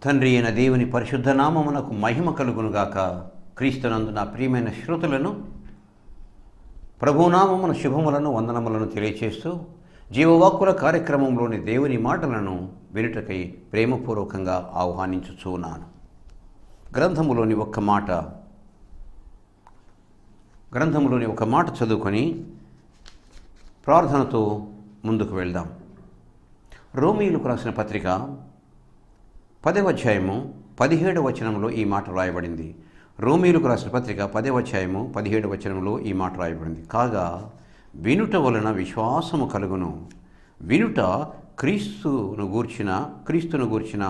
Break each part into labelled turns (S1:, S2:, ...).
S1: తండ్రి అయిన దేవుని పరిశుద్ధ నామమునకు మహిమ కలుగునుగాక. క్రీస్తునందు నా ప్రియమైన శ్రోతలను ప్రభునామమున శుభములను వందనములను తెలియచేస్తూ జీవవాక్కుల కార్యక్రమంలోని దేవుని మాటలను వినుటకై ప్రేమపూర్వకంగా ఆహ్వానించుచున్నాను. గ్రంథములోని ఒక మాట చదువుకొని ప్రార్థనతో ముందుకు వెళ్దాం. రోమీయులకు రాసిన పత్రిక 10వ అధ్యాయము 17వ వచనంలో ఈ మాట రాయబడింది. రోమీయులకు రాసిన పత్రిక 10వ అధ్యాయము 17వ వచనంలో ఈ మాట రాయబడింది. కాగా వినుట వలన విశ్వాసము కలుగును, వినుట క్రీస్తును గూర్చిన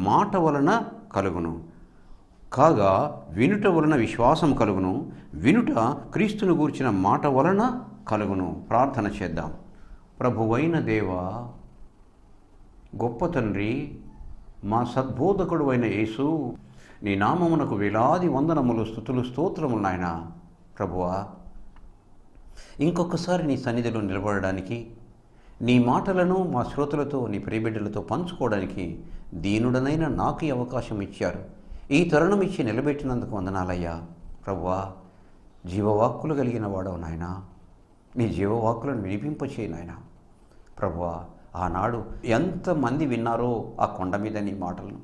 S1: మాట వలన కలుగును. కాగా వినుట వలన విశ్వాసము కలుగును, వినుట క్రీస్తును గూర్చిన మాట వలన కలుగును. ప్రార్థన చేద్దాం. ప్రభువైన దేవా, గొప్ప తండ్రి, మా సద్బోధకుడు అయిన యేసు, నీ నామమునకు వేలాది వందనములు, స్తుతులు, స్తోత్రములు నాయన. ప్రభువా, ఇంకొకసారి నీ సన్నిధిలో నిలబడడానికి, నీ మాటలను మా శ్రోతలతో, నీ ప్రియబిడ్డలతో పంచుకోవడానికి దీనుడనైన నాకు ఈ అవకాశం ఇచ్చారు. ఈ తరుణం ఇచ్చి నిలబెట్టినందుకు వందనాలయ్యా. ప్రభువా, జీవవాక్కులు కలిగిన వాడవు నాయన, నీ జీవవాక్కులను వినిపింపచేయి నాయన. ప్రభువా, ఆనాడు ఎంతమంది విన్నారో ఆ కొండ మీద నీ మాటలను,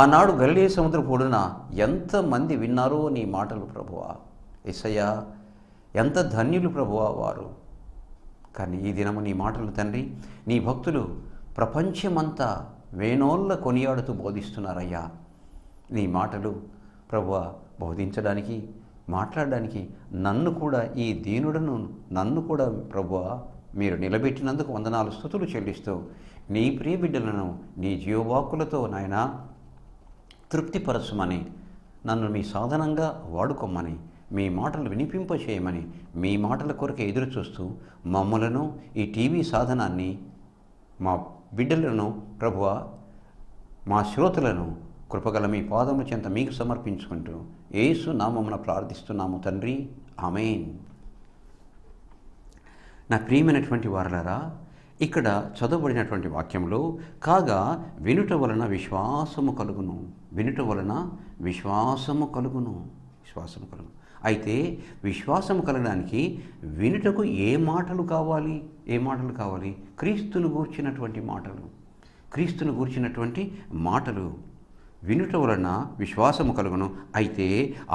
S1: ఆనాడు గలిలయ సముద్రపు ఒడ్డున ఎంతమంది విన్నారో నీ మాటలు. ప్రభువా యేసయ్యా, ఎంత ధన్యులు ప్రభువా వారు. కానీ ఈ దినము నీ మాటలు తండ్రి, నీ భక్తులు ప్రపంచమంతా వేనోళ్ళ కొనియాడుతూ బోధిస్తున్నారయ్యా. నీ మాటలు ప్రభువా బోధించడానికి, మాట్లాడడానికి నన్ను కూడా, ఈ దీనుడను నన్ను కూడా ప్రభువా మీరు నిలబెట్టినందుకు వందనాలు, స్తుతులు చెల్లిస్తూ నీ ప్రియ బిడ్డలను నీ జీవవాక్కులతో నాయన తృప్తిపరచమని, నన్ను మీ సాధనంగా వాడుకోమని, మీ మాటలు వినిపింపచేయమని, మీ మాటల కొరకు ఎదురు చూస్తూ మమ్మలను, ఈ టీవీ సాధనాన్ని, మా బిడ్డలను ప్రభువా, మా శ్రోతలను కృపగల మీ పాదముల చెంత మీకు సమర్పించుకుంటూ యేసు నామమున ప్రార్థిస్తున్నాము తండ్రి, ఆమేన్. నా ప్రియమైనటువంటి వారలారా, ఇక్కడ చదవబడినటువంటి వాక్యంలో కాగా వినుట వలన విశ్వాసము కలుగును, వినుట వలన విశ్వాసము కలుగును. అయితే విశ్వాసము కలగడానికి వినుటకు ఏ మాటలు కావాలి? క్రీస్తును గూర్చినటువంటి మాటలు. వినుట వలన విశ్వాసము కలుగును. అయితే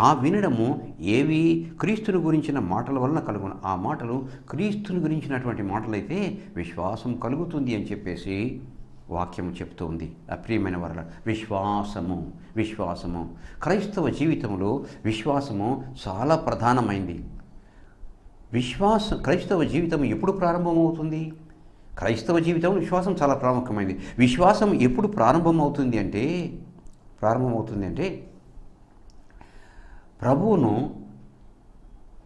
S1: ఆ వినడము ఏవి? క్రీస్తుని గురించిన మాటల వలన కలుగును. ఆ మాటలు క్రీస్తుని గురించినటువంటి మాటలైతే విశ్వాసం కలుగుతుంది అని చెప్పేసి వాక్యం చెప్తూ ఉంది. ప్రియమైన వారల, విశ్వాసము క్రైస్తవ జీవితంలో విశ్వాసము చాలా ప్రధానమైంది. క్రైస్తవ జీవితం ఎప్పుడు ప్రారంభమవుతుంది? క్రైస్తవ జీవితం విశ్వాసం చాలా ప్రాముఖ్యమైంది. విశ్వాసం ఎప్పుడు ప్రారంభమవుతుంది అంటే ప్రభువును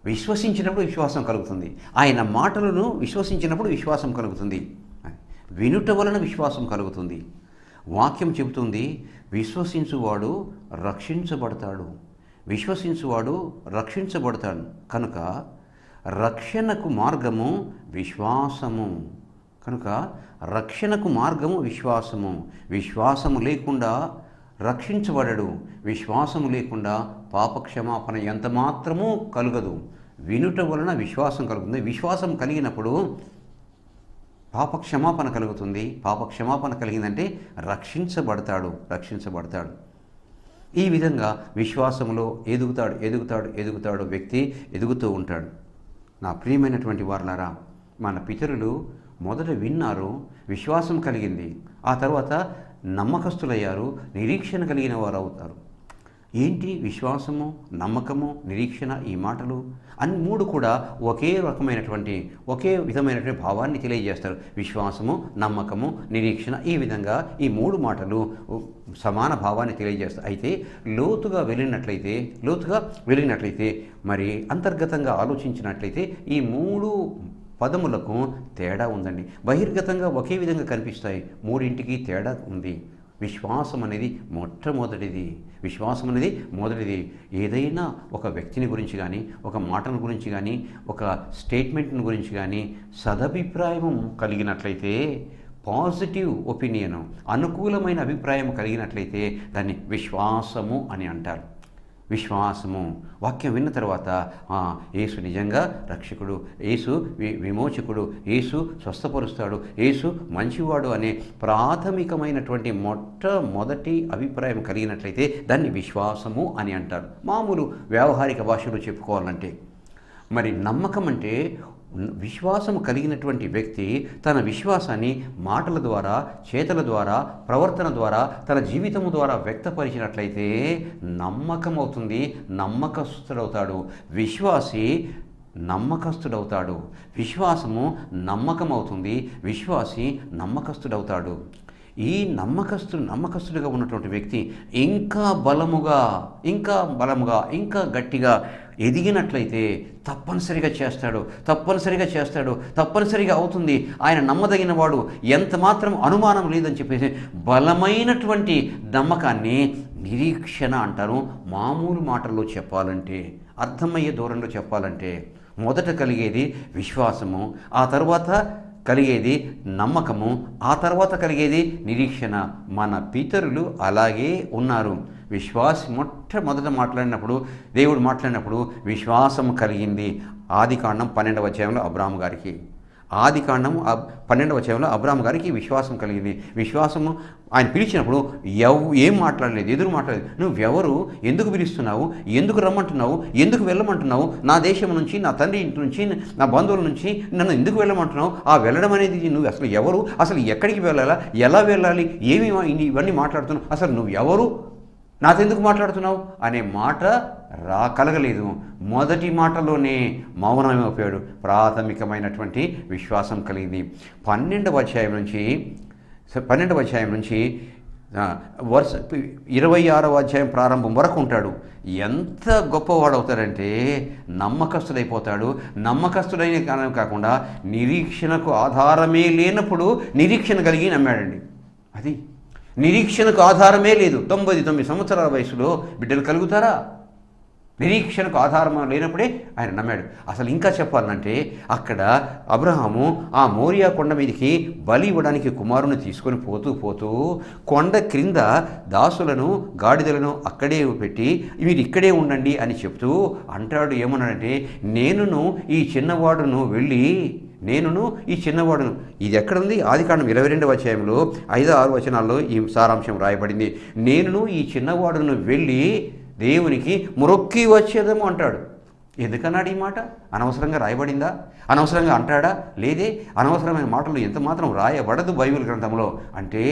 S1: విశ్వసించినప్పుడు విశ్వాసం కలుగుతుంది. ఆయన మాటలను విశ్వసించినప్పుడు విశ్వాసం కలుగుతుంది. వినుట వలన విశ్వాసం కలుగుతుంది. వాక్యం చెబుతుంది, విశ్వసించువాడు రక్షించబడతాడు. కనుక రక్షణకు మార్గము విశ్వాసము. విశ్వాసము లేకుండా రక్షించబడడు. విశ్వాసము లేకుండా పాపక్షమాపణ ఎంత మాత్రమూ కలుగదు. వినుట వలన విశ్వాసం కలుగుతుంది. విశ్వాసం కలిగినప్పుడు పాపక్షమాపణ కలుగుతుంది. పాపక్షమాపణ కలిగిందంటే రక్షించబడతాడు. ఈ విధంగా విశ్వాసంలో ఎదుగుతాడు వ్యక్తి, ఎదుగుతూ ఉంటాడు. నా ప్రియమైనటువంటి వారలారా, మన పితరులు మొదట విన్నారు, విశ్వాసం కలిగింది. ఆ తర్వాత నమ్మకస్తులయ్యారు, నిరీక్షణ కలిగిన వారు అవుతారు. ఏంటి విశ్వాసము, నమ్మకము, నిరీక్షణ? ఈ మాటలు అన్ని మూడు కూడా ఒకే విధమైనటువంటి భావాన్ని తెలియజేస్తారు. విశ్వాసము, నమ్మకము, నిరీక్షణ, ఈ విధంగా ఈ మూడు మాటలు సమాన భావాన్ని తెలియజేస్తాయి. అయితే లోతుగా వెళ్ళినట్లయితే మరి అంతర్గతంగా ఆలోచించినట్లయితే ఈ మూడు పదములకు తేడా ఉందండి. బహిర్గతంగా ఒకే విధంగా కనిపిస్తాయి, మూడింటికి తేడా ఉంది. విశ్వాసం అనేది మొదటిది. ఏదైనా ఒక వ్యక్తిని గురించి కానీ, ఒక మాటను గురించి కానీ, ఒక స్టేట్మెంట్ని గురించి కానీ సదభిప్రాయం కలిగినట్లయితే పాజిటివ్ ఒపీనియను, అనుకూలమైన అభిప్రాయం కలిగినట్లయితే దాన్ని విశ్వాసము అని అంటారు. విశ్వాసము. వాక్యం విన్న తర్వాత యేసు నిజంగా రక్షకుడు, యేసు విమోచకుడు, యేసు స్వస్థపరుస్తాడు, యేసు మంచివాడు అనే ప్రాథమికమైనటువంటి మొట్టమొదటి అభిప్రాయం కలిగినట్లయితే దాన్ని విశ్వాసము అని అంటారు, మామూలు వ్యావహారిక భాషలో చెప్పుకోవాలంటే. మరి నమ్మకం అంటే విశ్వాసం కలిగినటువంటి వ్యక్తి తన విశ్వాసాన్ని మాటల ద్వారా, చేతల ద్వారా, ప్రవర్తన ద్వారా, తన జీవితం ద్వారా వ్యక్తపరిచినట్లయితే నమ్మకం అవుతుంది, నమ్మకస్తుడవుతాడు. విశ్వాసి నమ్మకస్తుడవుతాడు. విశ్వాసము నమ్మకం అవుతుంది, విశ్వాసి నమ్మకస్తుడవుతాడు. ఈ నమ్మకస్తుడిగా ఉన్నటువంటి వ్యక్తి ఇంకా బలముగా, ఇంకా గట్టిగా ఎదిగినట్లయితే తప్పనిసరిగా చేస్తాడు, తప్పనిసరిగా అవుతుంది. ఆయన నమ్మదగిన వాడు, ఎంత మాత్రం అనుమానం లేదని చెప్పేసి బలమైనటువంటి నమ్మకాన్ని నిరీక్షణ అంటారు. మామూలు మాటల్లో చెప్పాలంటే, అర్థమయ్యే దూరంలో చెప్పాలంటే, మొదట కలిగేది విశ్వాసము, ఆ తర్వాత కలిగేది నమ్మకము, ఆ తర్వాత కలిగేది నిరీక్షణ. మన పితరులు అలాగే ఉన్నారు. మొట్టమొదట మాట్లాడినప్పుడు, దేవుడు మాట్లాడినప్పుడు విశ్వాసం కలిగింది. ఆదికాండం 12వ అధ్యాయంలో అబ్రాహాము గారికి, ఆదికాండం 12వ అధ్యాయంలో అబ్రాహాము గారికి విశ్వాసం కలిగింది. విశ్వాసము ఆయన పిలిచినప్పుడు ఏం మాట్లాడలేదు, ఎదురు మాట్లాడలేదు. నువ్వెవరు, ఎందుకు పిలుస్తున్నావు, ఎందుకు రమ్మంటున్నావు, ఎందుకు వెళ్ళమంటున్నావు, నా దేశం నుంచి, నా తండ్రి ఇంటి నుంచి, నా బంధువుల నుంచి నన్ను ఎందుకు వెళ్ళమంటున్నావు, ఆ వెళ్ళడం అనేది నువ్వు అసలు ఎవరు, అసలు ఎక్కడికి వెళ్ళాలా, ఎలా వెళ్ళాలి, ఇవన్నీ మాట్లాడుతున్నావు, అసలు నువ్వు ఎవరు, నాతెందుకు మాట్లాడుతున్నావు అనే మాట కలగలేదు. మొదటి మాటలోనే మౌనమైపోయాడు. ప్రాథమికమైనటువంటి విశ్వాసం కలిగింది. 12వ అధ్యాయం నుంచి 26వ అధ్యాయం ప్రారంభం వరకు ఉంటాడు. ఎంత గొప్పవాడవుతాడంటే నమ్మకస్తుడైపోతాడు. నమ్మకస్తుడైన కారణం కాకుండా నిరీక్షణకు ఆధారమే లేనప్పుడు నిరీక్షణ కలిగి నమ్మాడండి. అది నిరీక్షణకు ఆధారమే లేదు. 99 సంవత్సరాల వయసులో బిడ్డలు కలుగుతారా? నిరీక్షణకు ఆధారం లేనప్పుడే ఆయన నమ్మాడు. అసలు ఇంకా చెప్పాలంటే అక్కడ అబ్రహాము ఆ మోరియా కొండ మీదకి బలి ఇవ్వడానికి కుమారుని తీసుకొని పోతూ కొండ క్రింద దాసులను, గాడిదలను అక్కడే పెట్టి మీరు ఇక్కడే ఉండండి అని చెప్తూ అంటాడు. ఏమన్నాడంటే, నేనును ఈ చిన్నవాడును ఇది ఎక్కడుంది? ఆదికాండం 22వ అధ్యాయంలో 5-6 వచనాల్లో ఈ సారాంశం రాయబడింది. నేనును ఈ చిన్నవాడును వెళ్ళి దేవునికి మొరొక్కి వచ్చేదము అంటాడు. ఎందుకన్నాడు ఈ మాట? అనవసరంగా రాయబడిందా? అనవసరంగా అంటాడా? లేదే. అనవసరమైన మాటలు ఎంత మాత్రం రాయబడదు బైబిల్ గ్రంథంలో. అంటే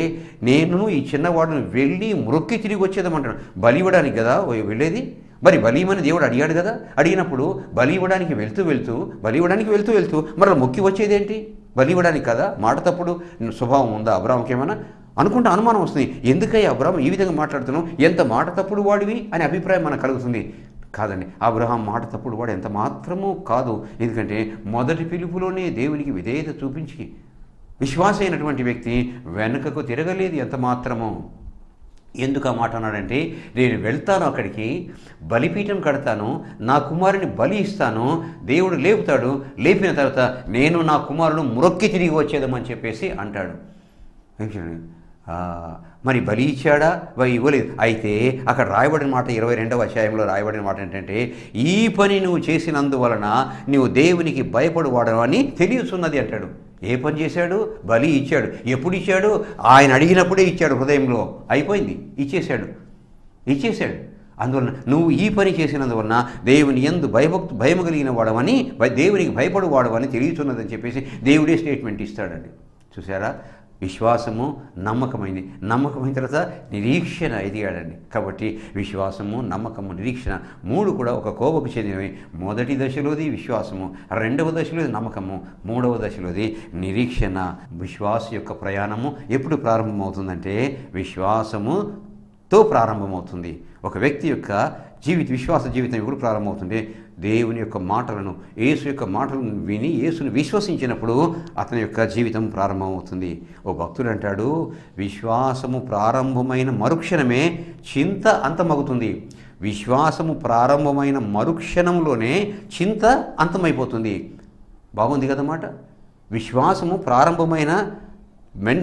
S1: నేను ఈ చిన్నవాడును వెళ్ళి మొరొక్కి తిరిగి వచ్చేదమంటాడు. బలి ఇవ్వడానికి కదా వెళ్ళేది. మరి బలి ఇవ్వని దేవుడు అడిగాడు కదా. అడిగినప్పుడు బలి ఇవ్వడానికి వెళ్తూ మరలా మొక్కి వచ్చేదేంటి? బలి ఇవ్వడానికి కదా. మాట తప్పుడు స్వభావం ఉందా అబ్రాహాముకి? ఏమైనా అనుకుంటే అనుమానం వస్తుంది. ఎందుకయ్యా అబ్రాహాం ఈ విధంగా మాట్లాడుతున్నావు, ఎంత మాట తప్పుడు వాడివి అనే అభిప్రాయం మనకు కలుగుతుంది. కాదండి, అబ్రహాం మాట తప్పుడు వాడు ఎంత మాత్రమూ కాదు. ఎందుకంటే మొదటి పిలుపులోనే దేవునికి విధేయత చూపించి విశ్వాస అయినటువంటి వ్యక్తి వెనుకకు తిరగలేదు ఎంత మాత్రమో. ఎందుకు ఆ మాట అన్నాడంటే, నేను వెళ్తాను, అక్కడికి బలిపీఠం కడతాను, నా కుమారుని బలి ఇస్తాను, దేవుడు లేపుతాడు, లేపిన తర్వాత నేను నా కుమారుడు మొరొక్కి తిరిగి వచ్చేదమని చెప్పేసి అంటాడు. మరి బలి ఇచ్చాడా? ఇవ్వలేదు. అయితే అక్కడ రాయబడిన మాట 22వ అధ్యాయంలో రాయబడిన మాట ఏంటంటే, ఈ పని నువ్వు చేసినందువలన నువ్వు దేవునికి భయపడువాడు అని తెలియచున్నది అంటాడు. ఏ పని చేశాడు? బలి ఇచ్చాడు. ఎప్పుడు ఇచ్చాడు? ఆయన అడిగినప్పుడే ఇచ్చాడు. హృదయంలో అయిపోయింది, ఇచ్చేశాడు. అందువలన నువ్వు ఈ పని చేసినందువలన దేవుని యందు భయము కలిగిన వాడవని, దేవునికి భయపడు వాడవని తెలియచున్నదని చెప్పేసి దేవుడే స్టేట్మెంట్ ఇస్తాడండి. చూసారా? విశ్వాసము నమ్మకమైన తర్వాత నిరీక్షణ ఎదిగాడండి. కాబట్టి విశ్వాసము, నమ్మకము, నిరీక్షణ 3 కూడా ఒక కోవకు చెందినవి. మొదటి దశలోది విశ్వాసము, 2వ దశలోది నమ్మకము, 3వ దశలోది నిరీక్షణ. విశ్వాస యొక్క ప్రయాణము ఎప్పుడు ప్రారంభమవుతుందంటే విశ్వాసముతో ప్రారంభమవుతుంది. ఒక వ్యక్తి యొక్క విశ్వాస జీవితం ఎప్పుడు ప్రారంభమవుతుంది? దేవుని యొక్క మాటలను, యేసు యొక్క మాటలను విని యేసును విశ్వసించినప్పుడు అతని యొక్క జీవితం ప్రారంభమవుతుంది. ఓ భక్తుడు అంటాడు, విశ్వాసము ప్రారంభమైన మరుక్షణమే చింత అంతమవుతుంది. విశ్వాసము ప్రారంభమైన మరుక్షణంలోనే చింత అంతమైపోతుంది. బాగుంది కదన్నమాట. విశ్వాసము ప్రారంభమైన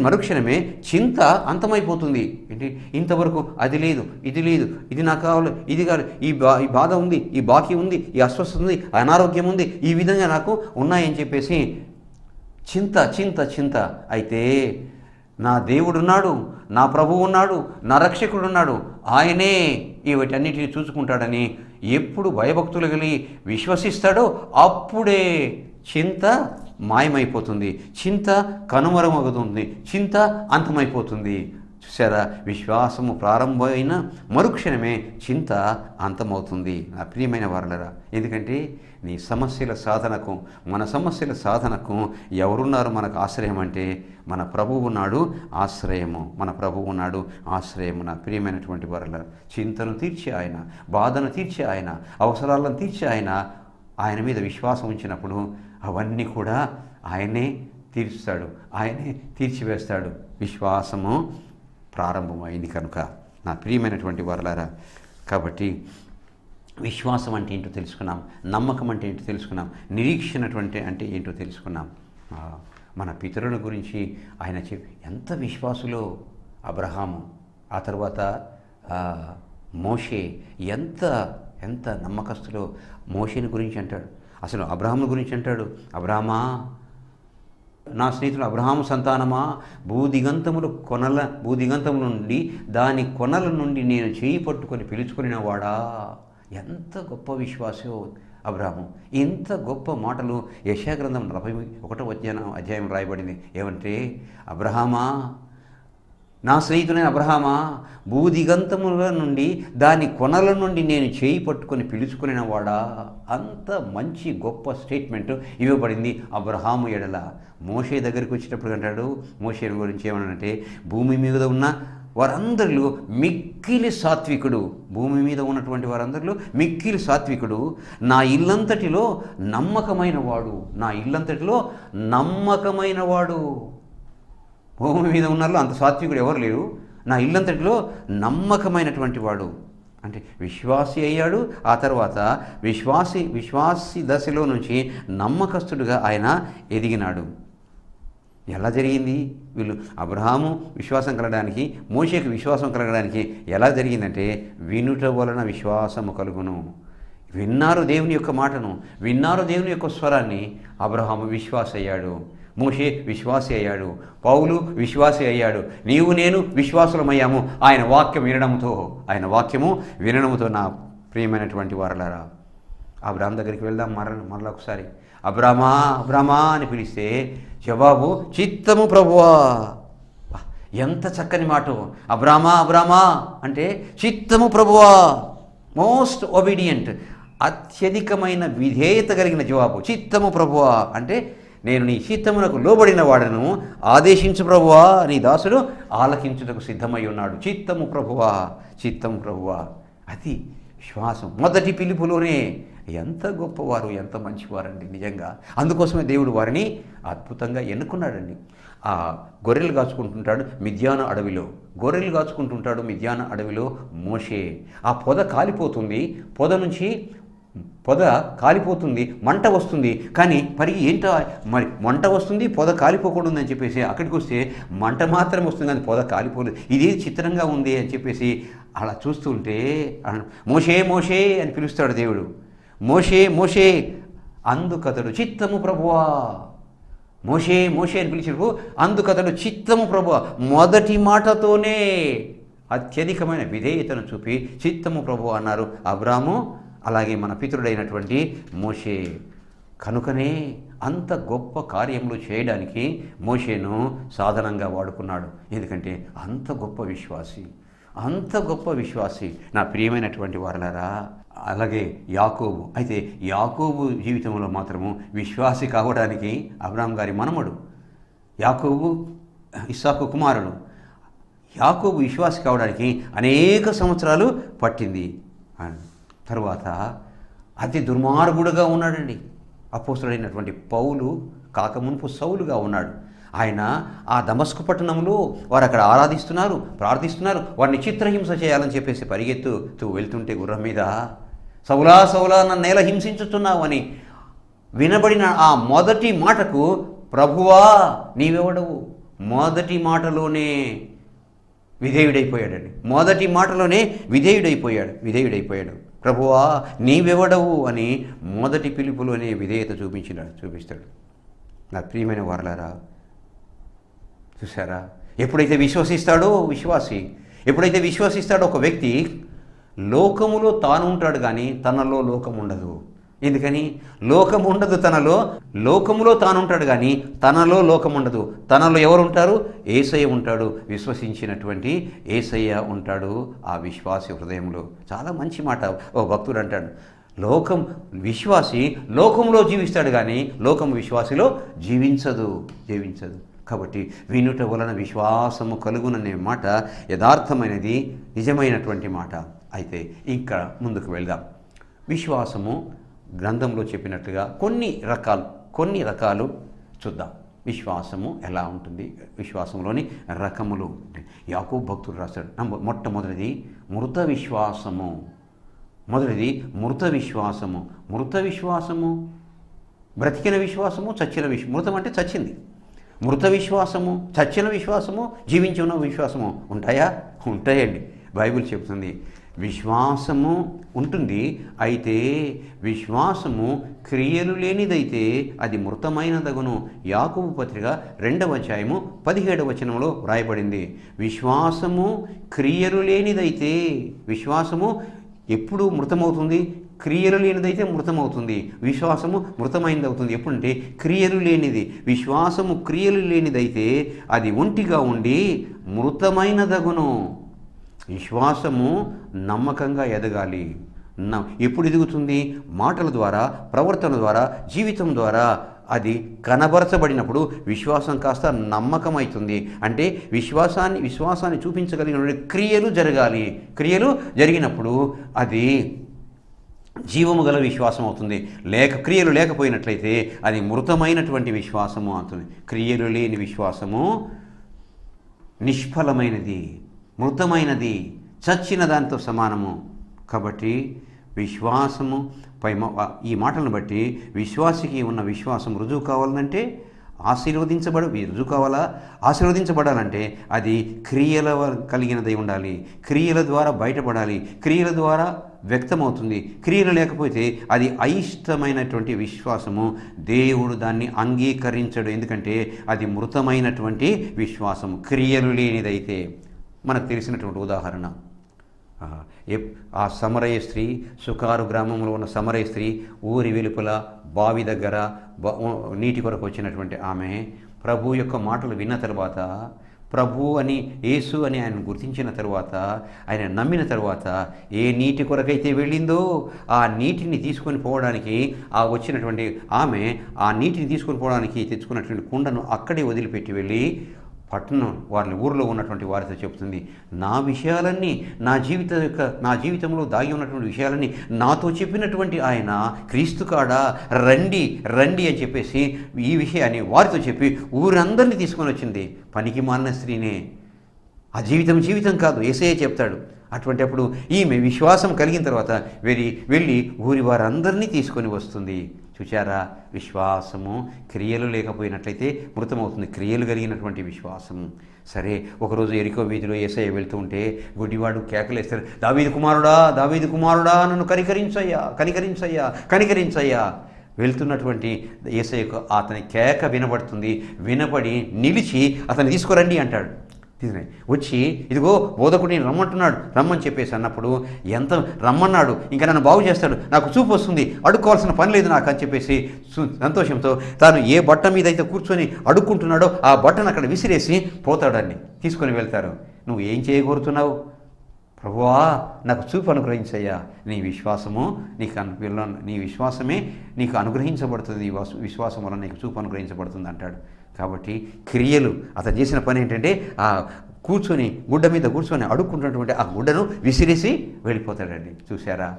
S1: మరుక్షణమే చింత అంతమైపోతుంది. ఏంటి, ఇంతవరకు అది లేదు, ఇది లేదు, ఇది నాకు కావాలి, ఇది కావాలి, ఈ బాధ ఉంది, ఈ బాకీ ఉంది, ఈ అస్వస్థత ఉంది, అనారోగ్యం ఉంది, ఈ విధంగా నాకు ఉన్నాయని చెప్పేసి చింత చింత చింత. అయితే నా దేవుడున్నాడు, నా ప్రభువు ఉన్నాడు, నా రక్షకుడు ఉన్నాడు, ఆయనే వీటన్నిటిని చూసుకుంటాడని ఎప్పుడు భయభక్తులు కలిగి విశ్వసిస్తాడో అప్పుడే చింత మాయమైపోతుంది, చింత కనుమరుమవుతుంది, చింత అంతమైపోతుంది. చూసారా, విశ్వాసము ప్రారంభమైన మరుక్షణమే చింత అంతమవుతుంది. నా ప్రియమైన వారలరా, ఎందుకంటే నీ సమస్యల సాధనకు, మన సమస్యల సాధనకు ఎవరున్నారు మనకు ఆశ్రయం అంటే మన ప్రభువు ఉన్నాడు ఆశ్రయము, మన ప్రభువు ఉన్నాడు ఆశ్రయము. నా ప్రియమైనటువంటి వారలరా, చింతను తీర్చే ఆయన, బాధను తీర్చే ఆయన, అవసరాలను తీర్చే ఆయన మీద విశ్వాసం ఉంచినప్పుడు అవన్నీ కూడా ఆయనే తీర్చుతాడు, ఆయనే తీర్చివేస్తాడు. విశ్వాసము ప్రారంభమైంది కనుక నా ప్రియమైనటువంటి వారలారా, కాబట్టి విశ్వాసం అంటే ఏంటో తెలుసుకున్నాం, నమ్మకం అంటే ఏంటో తెలుసుకున్నాం, నిరీక్షణ అంటే ఏంటో తెలుసుకున్నాం. మన పితరుల గురించి ఆయన ఎంత విశ్వాసులో అబ్రహాము, ఆ తర్వాత మోషే ఎంత ఎంత నమ్మకస్తులో. మోషేని గురించి అంటాడు, అసలు అబ్రహాము గురించి అంటాడు, అబ్రహామా, నా స్నేహితుడు అబ్రహాము సంతానమా, భూదిగంతముల నుండి దాని కొనల నుండి నేను చేయి పట్టుకొని పిలుచుకుని వాడా. ఎంత గొప్ప విశ్వాసో అబ్రహాము. ఇంత గొప్ప మాటలు యెషయా గ్రంథం 41వ అధ్యాయం రాయబడింది. ఏమంటే, అబ్రహామా, నా స్నేహితుడైన అబ్రహామా, భూదిగంతముల నుండి దాని కొనల నుండి నేను చేయి పట్టుకొని పిలుచుకునే వాడా. అంత మంచి గొప్ప స్టేట్మెంట్ ఇవ్వబడింది అబ్రహాము ఎడల. మోషే దగ్గరికి వచ్చేటప్పుడు అంటాడు, మోషే గురించి ఏమనంటే, భూమి మీద ఉన్న వారందరిలో మిక్కిలి సాత్వికుడు, భూమి మీద ఉన్నటువంటి వారందరిలో మిక్కిలి సాత్వికుడు, నా ఇల్లంతటిలో నమ్మకమైన వాడు, నా ఇల్లంతటిలో నమ్మకమైన వాడు. భూమి మీద ఉన్నారో అంత సాత్వికుడు ఎవరు లేరు, నా ఇల్లంతటిలో నమ్మకమైనటువంటి వాడు. అంటే విశ్వాసి అయ్యాడు, ఆ తర్వాత విశ్వాసి దశలో నుంచి నమ్మకస్తుడుగా ఆయన ఎదిగినాడు. ఎలా జరిగింది? వీళ్ళు అబ్రహాము విశ్వాసం కలగడానికి, మోషేకి విశ్వాసం కలగడానికి ఎలా జరిగిందంటే, వినుట వలన విశ్వాసము కలుగును. విన్నారు దేవుని యొక్క మాటను, విన్నారు దేవుని యొక్క స్వరాన్ని. అబ్రహాము విశ్వాసి అయ్యాడు, మోషే విశ్వాసి అయ్యాడు, పౌలు విశ్వాసి అయ్యాడు, నీవు నేను విశ్వాసులమయ్యాము ఆయన వాక్యము వినడంతో. నా ప్రియమైనటువంటి వారలారా, అబ్రహాం దగ్గరికి వెళ్దాం మరలా ఒకసారి. అబ్రహమా అని పిలిస్తే జవాబు చిత్తము ప్రభువా. ఎంత చక్కని మాట! అబ్రహమా అంటే చిత్తము ప్రభువా, మోస్ట్ ఒబీడియంట్, అత్యధికమైన విధేయత కలిగిన జవాబు. చిత్తము ప్రభువా అంటే నేను నీ చిత్తమునకు లోబడిన వాడను, ఆదేశించు ప్రభువా, నీ దాసుడు ఆలకించుటకు సిద్ధమై ఉన్నాడు. చిత్తము ప్రభువా. అది విశ్వాసం. మొదటి పిలుపులోనే ఎంత గొప్పవారు, ఎంత మంచివారండి నిజంగా. అందుకోసమే దేవుడు వారిని అద్భుతంగా ఎన్నుకున్నాడండి. ఆ గొర్రెలు కాచుకుంటుంటాడు మిద్యాను అడవిలో మోషే. ఆ పొద కాలిపోతుంది, పొద కాలిపోతుంది, మంట వస్తుంది. కానీ మరి మంట వస్తుంది, పొద కాలిపోకూడదు అని చెప్పేసి అక్కడికి వస్తే మంట మాత్రం వస్తుంది, కానీ పొద కాలిపోలేదు. ఇదే చిత్రంగా ఉంది అని చెప్పేసి అలా చూస్తుంటే మోషే అని పిలుస్తాడు దేవుడు. మోషే అందుకతడు చిత్తము ప్రభువా. మోషే అని పిలిచినప్పుడు అందుకతడు చిత్తము ప్రభువా. మొదటి మాటతోనే అత్యధికమైన విధేయతను చూపి చిత్తము ప్రభువా అన్నారు అబ్రాము, అలాగే మన పితరుడైనటువంటి మోషే. కనుకనే అంత గొప్ప కార్యములు చేయడానికి మోషేను సాధనంగా వాడుకున్నాడు. ఎందుకంటే అంత గొప్ప విశ్వాసి. నా ప్రియమైనటువంటి వారలారా, అలాగే యాకోబు. అయితే యాకోబు జీవితంలో మాత్రము విశ్వాసి కావడానికి అబ్రాహాం గారి మనమడు యాకోబు ఇస్సాకు కుమారుడు. యాకోబు విశ్వాసి కావడానికి అనేక సంవత్సరాలు పట్టింది. తరువాత అతి దుర్మార్గుడుగా ఉన్నాడండి. అపోస్తలుడైనటువంటి పౌలు కాకమునుపు సౌలుగా ఉన్నాడు. ఆయన ఆ దమస్కు పట్టణంలో వారు అక్కడ ఆరాధిస్తున్నారు, ప్రార్థిస్తున్నారు. వారిని చిత్రహింస చేయాలని చెప్పేసి పరిగెత్తుతూ వెళ్తుంటే గుర్రం మీద సౌలా నన్ను నేల హింసించుతున్నావు అని వినబడిన ఆ మొదటి మాటకు ప్రభువా నీవెవడవు, మొదటి మాటలోనే విధేయుడైపోయాడండి. మొదటి మాటలోనే విధేయుడైపోయాడు. ప్రభువా నీవెవడవు అని మొదటి పిలుపులోనే విధేయత చూపిస్తాడు. నా ప్రియమైన వారలారా, చూసారా, ఎప్పుడైతే విశ్వసిస్తాడో ఒక వ్యక్తి, లోకములో తాను ఉంటాడు కానీ తనలో లోకం ఉండదు. ఎందుకని? లోకం ఉండదు తనలో. లోకములో తాను ఉంటాడు కానీ తనలో లోకం ఉండదు. తనలో ఎవరు ఉంటారు? యేసయ్య ఉంటాడు. విశ్వసించినటువంటి యేసయ్య ఉంటాడు ఆ విశ్వాసి హృదయంలో. చాలా మంచి మాట ఓ భక్తుడు అంటాడు, విశ్వాసి లోకంలో జీవిస్తాడు కానీ లోకం విశ్వాసిలో జీవించదు. కాబట్టి వినుట వలన విశ్వాసము కలుగుననే మాట యథార్థమైనది, నిజమైనటువంటి మాట. అయితే ఇంకా ముందుకు వెళ్దాం. విశ్వాసము గ్రంథంలో చెప్పినట్లుగా కొన్ని రకాలు చూద్దాం. విశ్వాసము ఎలా ఉంటుంది, విశ్వాసంలోని రకములు. యాకోబు భక్తుడు రాశాడు, మొట్టమొదటిది మృత విశ్వాసము. మృత విశ్వాసము, బ్రతికిన విశ్వాసము, చచ్చిన విశ్వాసం. మృతం అంటే చచ్చింది. మృత విశ్వాసము, చచ్చిన విశ్వాసము, జీవించి ఉన్న విశ్వాసము ఉంటాయండి. బైబిల్ చెప్తుంది విశ్వాసము ఉంటుంది. అయితే విశ్వాసము క్రియలు లేనిదైతే అది మృతమైనదగును. యాకోబు పత్రిక 2వ అధ్యాయము 17వ వచనంలో వ్రాయబడింది. విశ్వాసము క్రియలు లేనిదైతే, విశ్వాసము ఎప్పుడు మృతమవుతుంది? క్రియలు లేనిదైతే మృతమవుతుంది. విశ్వాసము మృతమైనది అవుతుంది ఎప్పుడంటే క్రియలు లేనిది. విశ్వాసము క్రియలు లేనిదైతే అది ఒంటిగా ఉండి మృతమైనదగును. విశ్వాసము నమ్మకంగా ఎదగాలి. ఎప్పుడు ఎదుగుతుంది? మాటల ద్వారా, ప్రవర్తన ద్వారా, జీవితం ద్వారా అది కనబరచబడినప్పుడు విశ్వాసం కాస్త నమ్మకం అవుతుంది. అంటే విశ్వాసాన్ని చూపించగలిగిన క్రియలు జరగాలి. క్రియలు జరిగినప్పుడు అది జీవము గల విశ్వాసం అవుతుంది. క్రియలు లేకపోయినట్లయితే అది మృతమైనటువంటి విశ్వాసము అవుతుంది. క్రియలు లేని విశ్వాసము నిష్ఫలమైనది, మృతమైనది, చచ్చిన దానితో సమానము. కాబట్టి విశ్వాసము ఈ మాటలను బట్టి విశ్వాసికి ఉన్న విశ్వాసం రుజువు కావాలంటే ఆశీర్వదించబడాలంటే అది క్రియల కలిగినదై ఉండాలి. క్రియల ద్వారా బయటపడాలి. క్రియల ద్వారా వ్యక్తమవుతుంది. క్రియలు లేకపోతే అది అయిష్టమైనటువంటి విశ్వాసము. దేవుడు దాన్ని అంగీకరించడు. ఎందుకంటే అది మృతమైనటువంటి విశ్వాసము, క్రియలు లేనిదైతే. మనకు తెలిసినటువంటి ఉదాహరణ, ఆ సమరయ స్త్రీ, సుకారు గ్రామంలో ఉన్న సమరయ స్త్రీ, ఊరి వెలుపల బావి దగ్గర నీటి కొరకు వచ్చినటువంటి ఆమె ప్రభు యొక్క మాటలు విన్న తర్వాత, ప్రభు అని, యేసు అని ఆయన గుర్తించిన తర్వాత, ఆయన నమ్మిన తర్వాత ఏ నీటి కొరకైతే వెళ్ళిందో ఆ నీటిని తీసుకొని పోవడానికి వచ్చినటువంటి ఆమె ఆ నీటిని తీసుకొని పోవడానికి తెచ్చుకున్నటువంటి కుండను అక్కడే వదిలిపెట్టి వెళ్ళి పట్టణం ఊరిలో ఉన్నటువంటి వారితో చెప్తుంది, నా విషయాలన్నీ, నా జీవితంలో దాగి ఉన్నటువంటి విషయాలన్నీ నాతో చెప్పినటువంటి ఆయన క్రీస్తు కాడా, రండి అని చెప్పేసి ఈ విషయాన్ని వారితో చెప్పి ఊరందరినీ తీసుకొని వచ్చింది. పనికి మాలిన స్త్రీనే. ఆ జీవితం కాదు, యేసయ్య చెప్తాడు. అటువంటి అప్పుడు ఈమె విశ్వాసం కలిగిన తర్వాత వెళ్ళి ఊరి వారందరినీ తీసుకొని వస్తుంది. చూచారా, విశ్వాసము క్రియలు లేకపోయినట్లయితే మృతమవుతుంది. క్రియలు కలిగినటువంటి విశ్వాసము. సరే, ఒకరోజు ఎరికో వీధిలో యేసయ్య వెళ్తూ ఉంటే గుడ్డివాడు కేకలేస్తారు, దావీదు కుమారుడా నన్ను కనికరించయ్యా. వెళ్తున్నటువంటి యేసయ్యకు అతని కేక వినబడుతుంది. వినపడి నిలిచి అతన్ని తీసుకురండి అంటాడు. వచ్చి, ఇదిగో బోధకుడిని రమ్మని చెప్పేసి అన్నప్పుడు, ఎంత రమ్మన్నాడు, ఇంకా నన్ను బాగు చేస్తాడు, నాకు చూపు వస్తుంది, అడుక్కోవాల్సిన పని లేదు నాకు అని చెప్పేసి సంతోషంతో తాను ఏ బట్ట మీద అయితే కూర్చొని అడుక్కుంటున్నాడో ఆ బట్టను అక్కడ విసిరేసి పోతాడని తీసుకొని వెళ్తారు. నువ్వు ఏం చేయగోరుతున్నావు? ప్రభువా, నాకు చూపు అనుగ్రహించయ్యా. నీ విశ్వాసమే నీకు అనుగ్రహించబడుతుంది. విశ్వాసం వల్ల నీకు చూపు అనుగ్రహించబడుతుంది అంటాడు. కాబట్టి క్రియలు, అతను చేసిన పని ఏంటంటే ఆ గుడ్డ మీద కూర్చొని అడుక్కుంటున్నటువంటి ఆ గుడ్డను విసిరేసి వెళ్ళిపోతాడండి. చూసారా,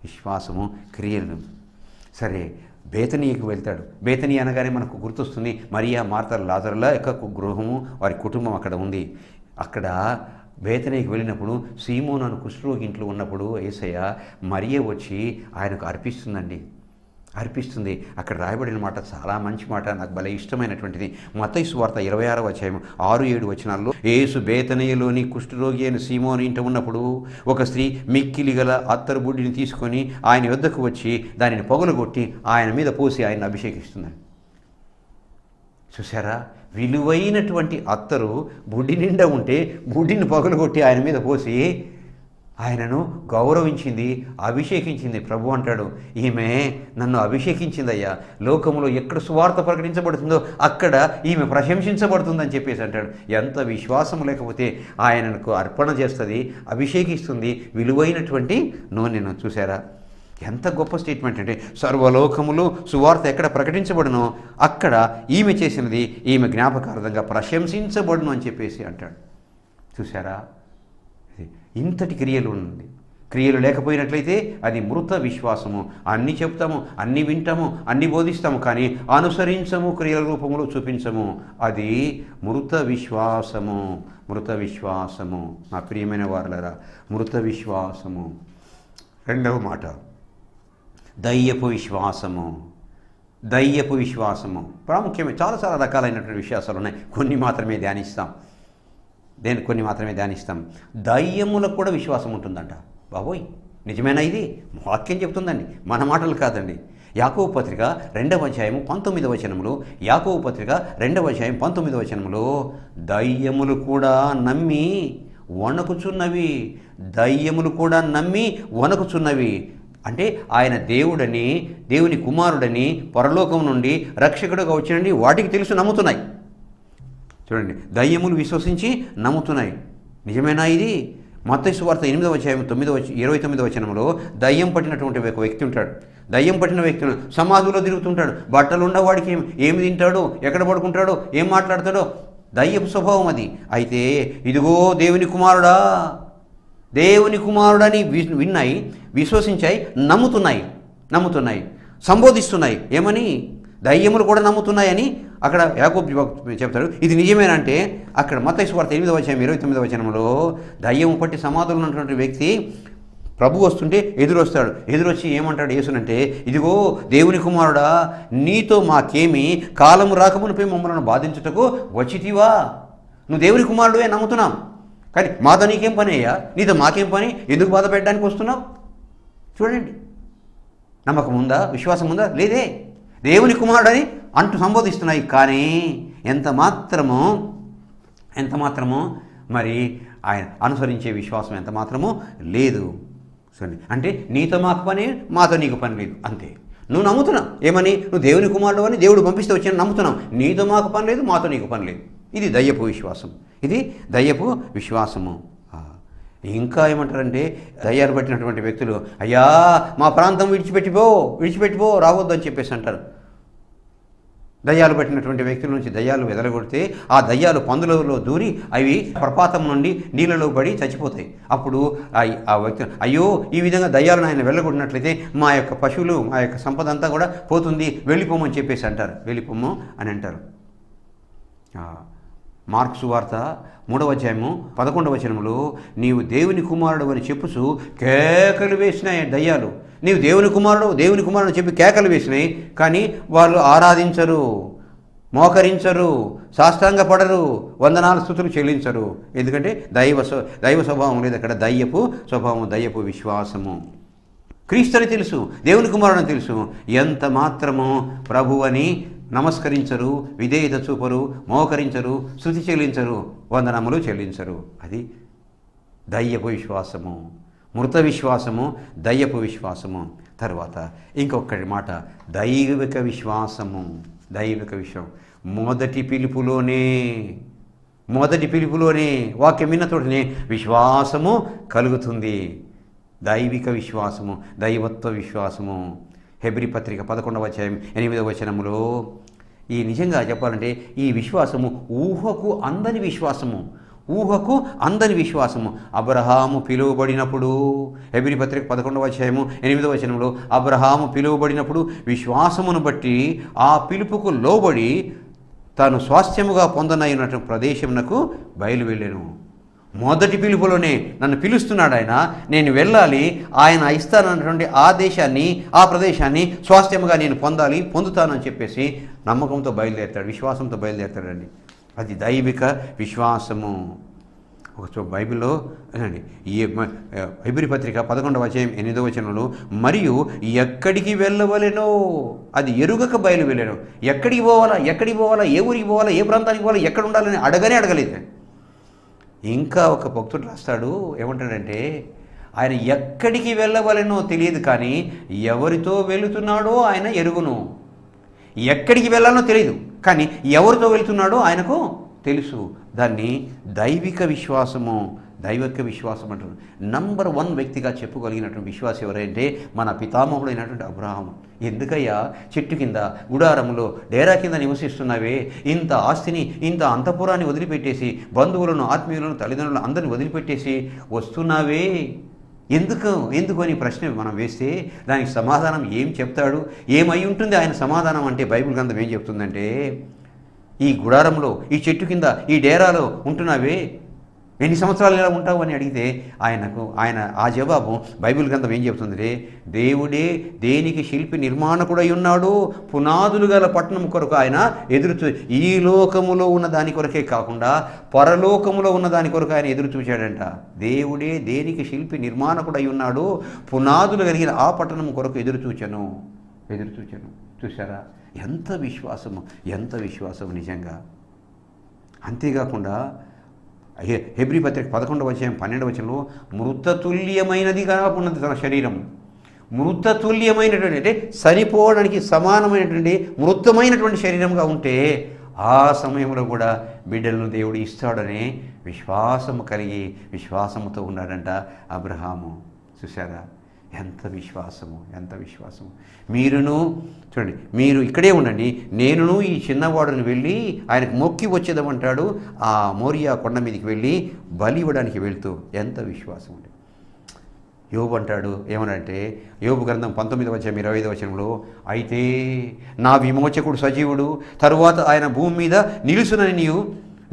S1: విశ్వాసము, క్రియలు. సరే, బేతనీకి వెళ్తాడు. బేతనీ అనగానే మనకు గుర్తొస్తుంది మరియా, మార్త, లాజరుల యొక్క గృహము, వారి కుటుంబం అక్కడ ఉంది. అక్కడ బేతనీకి వెళ్ళినప్పుడు సీమోను కుష్ఠరోగి ఇంట్లో ఉన్నప్పుడు యేసయ్య మరియ వచ్చి ఆయనకు అర్పిస్తుందండి. అర్పిస్తుంది. అక్కడ రాయబడిన మాట చాలా మంచి మాట, నాకు భలే ఇష్టమైనటువంటిది. మత్తయి సువార్త 26వ అధ్యాయం 6-7 వచనాల్లో, యేసు బేతనీయలోని కుష్ఠరోగి అయిన సీమోను ఇంట ఉన్నప్పుడు ఒక స్త్రీ మిక్కిలి గల అత్తరు బుడ్డిని తీసుకొని ఆయన వద్దకు వచ్చి దానిని పగులగొట్టి ఆయన మీద పోసి ఆయన అభిషేకిస్తున్నాడు. చూసారా, విలువైనటువంటి అత్తరు బుడ్డి నిండా ఉంటే బుడ్డిని పగులగొట్టి ఆయన మీద పోసి ఆయనను గౌరవించింది, అభిషేకించింది. ప్రభు అంటాడు, ఈమె నన్ను అభిషేకించిందయ్యా, లోకంలో ఎక్కడ సువార్త ప్రకటించబడుతుందో అక్కడ ఈమె ప్రశంసించబడుతుందని చెప్పేసి అంటాడు. ఎంత విశ్వాసం లేకపోతే ఆయనకు అర్పణ చేస్తుంది, అభిషేకిస్తుంది విలువైనటువంటి నూనెను. చూసారా, ఎంత గొప్ప స్టేట్మెంట్ అంటే, సర్వలోకములు సువార్త ఎక్కడ ప్రకటించబడునో అక్కడ ఈమె చేసినది ఈమె జ్ఞాపకార్థంగా ప్రశంసించబడును అని చెప్పేసి అంటాడు. చూసారా, ఇంతటి క్రియలు ఉంది. క్రియలు లేకపోయినట్లయితే అది మృత విశ్వాసము. అన్నీ చెప్తాము, అన్నీ వింటాము, అన్నీ బోధిస్తాము, కానీ అనుసరించము, క్రియల రూపంలో చూపించము. అది మృత విశ్వాసము. మృత విశ్వాసము నా ప్రియమైన వారలారా, మృత విశ్వాసము. రెండవ మాట, దయ్యపు విశ్వాసము. దయ్యపు విశ్వాసము ప్రాముఖ్యమే. చాలా రకాలైనటువంటి విశ్వాసాలు ఉన్నాయి, కొన్ని మాత్రమే ధ్యానిస్తాం. కొన్ని మాత్రమే ధ్యానిస్తాం. దయ్యములకు కూడా విశ్వాసం ఉంటుందంట. బాబోయ్, నిజమేనా? ఇది వాక్యం చెప్తుందండి, మన మాటలు కాదండి. యాకోబు పత్రిక 2వ అధ్యాయం 19వ వచనములో, యాకోబు పత్రిక 2వ అధ్యాయం 19వ వచనములో, దయ్యములు కూడా నమ్మి వణకుచున్నవి. దయ్యములు కూడా నమ్మి వణకుచున్నవి అంటే ఆయన దేవుడని, దేవుని కుమారుడని, పరలోకం నుండి రక్షకుడుగా వచ్చినండి వాటికి తెలుసు, నమ్ముతున్నాయి. చూడండి, దయ్యములు విశ్వసించి నమ్ముతున్నాయి. నిజమేనా ఇది? మత్తయి సువార్త 8వ అధ్యాయం 29వ వచనంలో, దయ్యం పట్టినటువంటి ఒక వ్యక్తి ఉంటాడు. దయ్యం పట్టిన వ్యక్తి సమాధిలో తిరుగుతుంటాడు. బట్టలు ఉన్నవాడికి ఏమి తింటాడో, ఎక్కడ పడుకుంటాడో, ఏం మాట్లాడతాడో, దయ్యపు స్వభావం అది. అయితే ఇదిగో దేవుని కుమారుడని విన్నాయి, విశ్వసించాయి, నమ్ముతున్నాయి, సంబోధిస్తున్నాయి. ఏమని? దయ్యములు కూడా నమ్ముతున్నాయని అక్కడ యాకోబు చెప్తాడు. ఇది నిజమేనంటే అక్కడ మత్తయి సువార్త 8వ అధ్యాయం 29వ వచనంలో, దయ్యం పట్టి సమాధులు ఉన్నటువంటి వ్యక్తి ప్రభు వస్తుంటే ఎదురొచ్చి ఏమంటాడు యేసునంటే, ఇదిగో దేవుని కుమారుడా, నీతో మాకేమి, కాలము రాకమునిపై మమ్మల్ని బాధించుటకు వచ్చితివా? నువ్వు దేవుని కుమారుడువే, నమ్ముతున్నాం, కానీ మాతో నీకేం పని అయ్యా, నీతో మాకేం పని, ఎందుకు బాధ పెట్టడానికి వస్తున్నావు? చూడండి, నమ్మకం ఉందా, విశ్వాసం ఉందా? లేదే. దేవుని కుమారుడని అంటూ సంబోధిస్తున్నాయి, కానీ ఎంత మాత్రమో మరి ఆయన అనుసరించే విశ్వాసం ఎంత మాత్రమో లేదు. చూడండి, అంటే నీతో మాకు పని, మాతో నీకు పని లేదు, అంతే. నువ్వు నమ్ముతున్నావు ఏమని? నువ్వు దేవుని కుమారుడు అని దేవుడు పంపిస్తే వచ్చి నమ్ముతున్నావు. నీతో మాకు పని లేదు, మాతో నీకు పని లేదు. ఇది దయ్యపు విశ్వాసం. ఇది దయ్యపు విశ్వాసము. ఇంకా ఏమంటారంటే, దయ్యాలు పట్టినటువంటి వ్యక్తులు, అయ్యా మా ప్రాంతం విడిచిపెట్టిపో రావద్దు అని చెప్పేసి అంటారు. దయ్యాలు పట్టినటువంటి వ్యక్తుల నుంచి దయ్యాలు వెదలగొడితే ఆ దయ్యాలు పందులలో దూరి అవి ప్రపాతం నుండి నీళ్ళలో పడి చచ్చిపోతాయి. అప్పుడు ఆ వ్యక్తి, అయ్యో ఈ విధంగా దయ్యాలను ఆయన వెళ్ళగొట్టినట్లయితే మా యొక్క పశువులు, మా యొక్క సంపద అంతా కూడా పోతుంది, వెళ్ళిపోమని చెప్పేసి అంటారు. వెళ్ళిపోము అని అంటారు. మార్కు సువార్త 3వ అధ్యాయము 11వ వచనములో, నీవు దేవుని కుమారుడు అని చెప్పుచు కేకలు వేసినాయి దయ్యాలు. నీవు దేవుని కుమారుడు చెప్పి కేకలు వేసినాయి, కానీ వాళ్ళు ఆరాధించరు, మోకరించరు, సాష్టాంగ పడరు, వందనాల స్తుతులు చెల్లించరు. ఎందుకంటే దైవ స్వభావం లేదు అక్కడ. దయ్యపు స్వభావం, దయ్యపు విశ్వాసము. క్రీస్తుని తెలుసు, దేవుని కుమారుడని తెలుసు, ఎంత మాత్రము ప్రభువని నమస్కరించరు, విధేయత చూపరు, మోకరించరు, స్తుతి చెల్లించరు, వందనములు చెల్లించరు. అది దయ్యపు విశ్వాసము, మృత విశ్వాసము, దయ్యపు విశ్వాసము. తర్వాత ఇంకొకటి మాట, దైవిక విశ్వాసము. దైవిక విశ్వాసం మొదటి పిలుపులోనే వాక్యం విన్నతోటనే విశ్వాసము కలుగుతుంది. దైవిక విశ్వాసము, దైవత్వ విశ్వాసము. హెబ్రీ పత్రిక 11వ అధ్యాయం 8వ వచనములో, ఈ నిజంగా చెప్పాలంటే ఈ విశ్వాసము ఊహకు అందని విశ్వాసము. అబ్రహాము పిలువబడినప్పుడు, హెబ్రీ పత్రిక 11వ అధ్యాయము 8వ వచనంలో, అబ్రహాము పిలువబడినప్పుడు విశ్వాసమును బట్టి ఆ పిలుపుకు లోబడి తాను స్వాస్థ్యముగా పొందనైనటువంటి ప్రదేశమునకు బయలువెళ్ళెను. మొదటి పిలుపులోనే నన్ను పిలుస్తున్నాడు ఆయన, నేను వెళ్ళాలి, ఆయన ఇస్తానన్నటువంటి ఆ దేశాన్ని, ఆ ప్రదేశాన్ని స్వాస్థ్యంగా నేను పొందుతానని చెప్పేసి నమ్మకంతో బయలుదేరుతాడు, విశ్వాసంతో బయలుదేరుతాడండి. అది దైవిక విశ్వాసము. ఒక బైబిల్లో ఈ హెబ్రీ పత్రిక 11వ అధ్యాయం 8వ వచనంలో, మరియు ఎక్కడికి వెళ్ళవలెనో అది ఎరుగక బయలు వెళ్ళాను. ఎక్కడికి పోవాలా, ఏ ఊరికి పోవాలా, ఏ ప్రాంతానికి పోవాలా, ఎక్కడ ఉండాలని అడగలేదు. ఇంకా ఒక భక్తుడు రాస్తాడు, ఏమంటాడంటే ఆయన ఎక్కడికి వెళ్ళవలెనో తెలియదు, కానీ ఎవరితో వెళుతున్నాడో ఆయన ఎరుగును. ఎక్కడికి వెళ్ళాలనో తెలియదు, కానీ ఎవరితో వెళుతున్నాడో ఆయనకు తెలుసు. దాన్ని దైవిక విశ్వాసము అంటారు. నంబర్ 1 వ్యక్తిగా చెప్పుకోగలిగినటువంటి విశ్వాసం ఎవరంటే మన పితామహుడైనటువంటి అబ్రహాము. ఎందుకయ్యా చెట్టు కింద, గుడారములో, డేరా కింద నివసిస్తున్నావే, ఇంత ఆస్తిని, ఇంత అంతఃపురాన్ని వదిలిపెట్టేసి, బంధువులను, ఆత్మీయులను, తల్లిదండ్రులను అందరిని వదిలిపెట్టేసి వస్తున్నావే, ఎందుకు అని ప్రశ్న మనం వేస్తే దానికి సమాధానం ఏం చెప్తాడు? ఏమై ఉంటుంది ఆయన సమాధానం అంటే, బైబిల్ గ్రంథం ఏం చెప్తుందంటే, ఈ గుడారంలో, ఈ చెట్టు కింద, ఈ డేరాలో ఉంటున్నావే, ఎన్ని సంవత్సరాలు ఇలా ఉంటావు అని అడిగితే ఆయన ఆ జవాబు బైబిల్ గ్రంథం ఏం చెప్తుందంటే, దేవుడే దేనికి శిల్పి నిర్మాణకుడై ఉన్నాడు, పునాదులు గల పట్టణం కొరకు ఆయన ఈ లోకములో ఉన్న దాని కొరకే కాకుండా పరలోకములో ఉన్న దాని కొరకు ఆయన ఎదురు చూశాడంట. దేవుడే దేనికి శిల్పి నిర్మాణకుడై ఉన్నాడు, పునాదులు కలిగిన ఆ పట్టణం కొరకు ఎదురు చూచాను. చూశారా? ఎంత విశ్వాసము నిజంగా. అంతేకాకుండా హెబ్రీ పత్రిక 11వ అధ్యాయం 12వ వచనంలో, మృతతుల్యమైనదిగా ఉన్నది తన శరీరం. మృతతుల్యమైనటువంటి అంటే చనిపోవడానికి సమానమైనటువంటి మృతమైనటువంటి శరీరంగా ఉంటే ఆ సమయంలో కూడా బిడ్డలను దేవుడు ఇస్తాడనే విశ్వాసము కలిగి విశ్వాసముతో ఉన్నాడంట అబ్రహాము. చూశారా? ఎంత విశ్వాసము. మీరును చూడండి, మీరు ఇక్కడే ఉండండి, నేనును ఈ చిన్నవాడుని వెళ్ళి ఆయనకు మొక్కి వచ్చేదామంటాడు. ఆ మోరియా కొండ మీదకి వెళ్ళి బలి ఇవ్వడానికి వెళ్తూ ఎంత విశ్వాసం ఉంది. యోబు అంటాడు, ఏమనంటే యోబు గ్రంథం 19వ అధ్యాయం 25వ వచనంలో, అయితే నా విమోచకుడు సజీవుడు, తరువాత ఆయన భూమి మీద నిలుసునని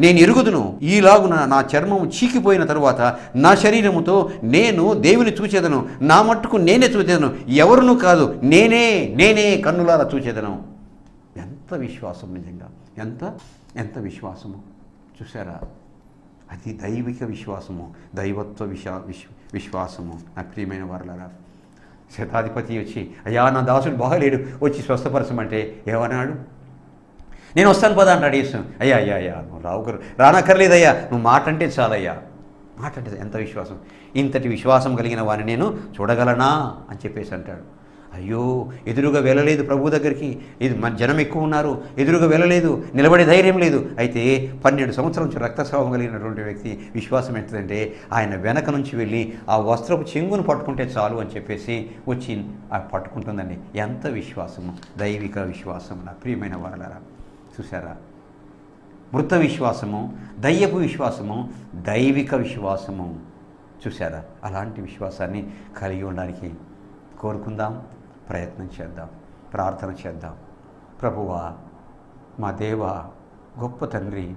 S1: నేను ఎరుగుదును. ఈలాగున నా చర్మము చీకిపోయిన తరువాత నా శరీరముతో నేను దేవుని చూచేదను, నా మట్టుకు నేనే చూచేదను, ఎవరునూ కాదు, నేనే కన్నులారా చూచేదను. ఎంత విశ్వాసం నిజంగా, ఎంత విశ్వాసము. చూసారా? అది దైవిక విశ్వాసము, దైవత్వ విశ్వాసము. నా ప్రియమైన వారలారా, శతాధిపతి వచ్చి, అయ్యా నా దాసుడు బాగలేడు, వచ్చి స్వస్థపరచమంటే ఏమన్నాడు? నేను వస్తాను పదా అంటాడు యేసు. అయ్యా నువ్వు రానక్కర్లేదయ్యా, నువ్వు మాట అంటే చాలయ్యా. మాట అంటే ఎంత విశ్వాసం. ఇంతటి విశ్వాసం కలిగిన వారిని నేను చూడగలనా అని చెప్పేసి అంటాడు. అయ్యో, ఎదురుగా వెళ్ళలేదు ప్రభు దగ్గరికి, మన జనం ఎక్కువ ఉన్నారు, ఎదురుగా వెళ్ళలేదు, నిలబడే ధైర్యం లేదు. అయితే 12 సంవత్సరాల నుంచి రక్తస్రావం కలిగినటువంటి వ్యక్తి విశ్వాసం ఎంతదంటే, ఆయన వెనక నుంచి వెళ్ళి ఆ వస్త్రపు చెంగును పట్టుకుంటే చాలు అని చెప్పేసి వచ్చి పట్టుకుంటుందండి. ఎంత విశ్వాసము, దైవిక విశ్వాసం. నా ప్రియమైన వారలారా, చూసారా? మృత విశ్వాసము, దయ్యపు విశ్వాసము, దైవిక విశ్వాసము. చూసారా? అలాంటి విశ్వాసాన్ని కలిగి ఉండడానికి కోరుకుందాం, ప్రయత్నం చేద్దాం, ప్రార్థన చేద్దాం. ప్రభువా, మా దేవా, గొప్ప తండ్రి,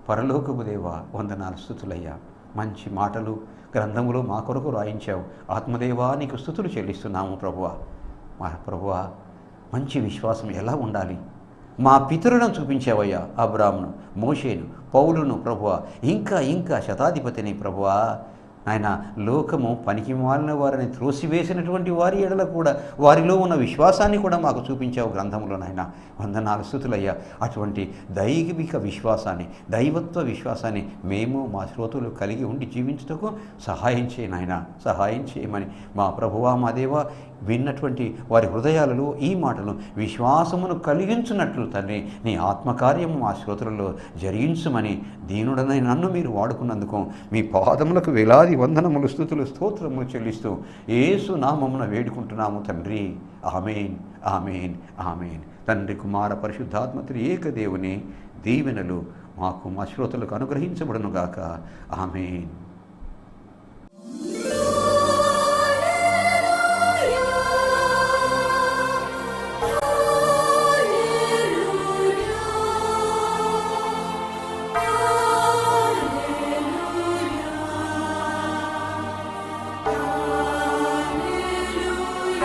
S1: పరలోకపు దేవా, వందనాలు, స్తుతులయ్యా. మంచి మాటలు గ్రంథములో మా కొరకు రాయించావు. ఆత్మదేవా, నీకు స్తుతులు చెల్లిస్తున్నాము ప్రభువా. మా ప్రభువా, మంచి విశ్వాసం ఎలా ఉండాలి మా పితరులను చూపించావయ్యా. అబ్రామును, మోషేను, పౌలును ప్రభువా, ఇంకా శతాధిపతిని ప్రభువా. ఆయన లోకము పనికి మాలిన వారిని త్రోసివేసినటువంటి వారి ఎడల కూడా వారిలో ఉన్న విశ్వాసాన్ని కూడా మాకు చూపించావు గ్రంథంలో నాయన. వందనాలు, స్తుతులయ్యా. అటువంటి దైవిక విశ్వాసాన్ని, దైవత్వ విశ్వాసాన్ని మేము మా శ్రోతలు కలిగి ఉండి జీవించుటకు సహాయం చేయ నాయన, సహాయం చేయమని మా ప్రభువా, మా దేవా, విన్నటువంటి వారి హృదయాలలో ఈ మాటలు విశ్వాసమును కలిగించున్నట్లు తండ్రి నీ ఆత్మకార్యము మా శ్రోతలలో జరిగించుమని దీనుడనై నన్ను మీరు వాడుకున్నందుకు మీ పాదములకు వేలాది వందనములు, స్తుతులు, స్తోత్రములు చెల్లిస్తూ యేసు నామమున వేడుకుంటున్నాము తండ్రి. ఆమేన్, ఆమేన్, ఆమేన్. తండ్రి, కుమార, పరిశుద్ధాత్మ త్రియేకదేవుని దీవెనలు మాకు మా శ్రోతలకు అనుగ్రహించబడునుగాక. ఆమేన్.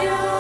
S2: शिवाय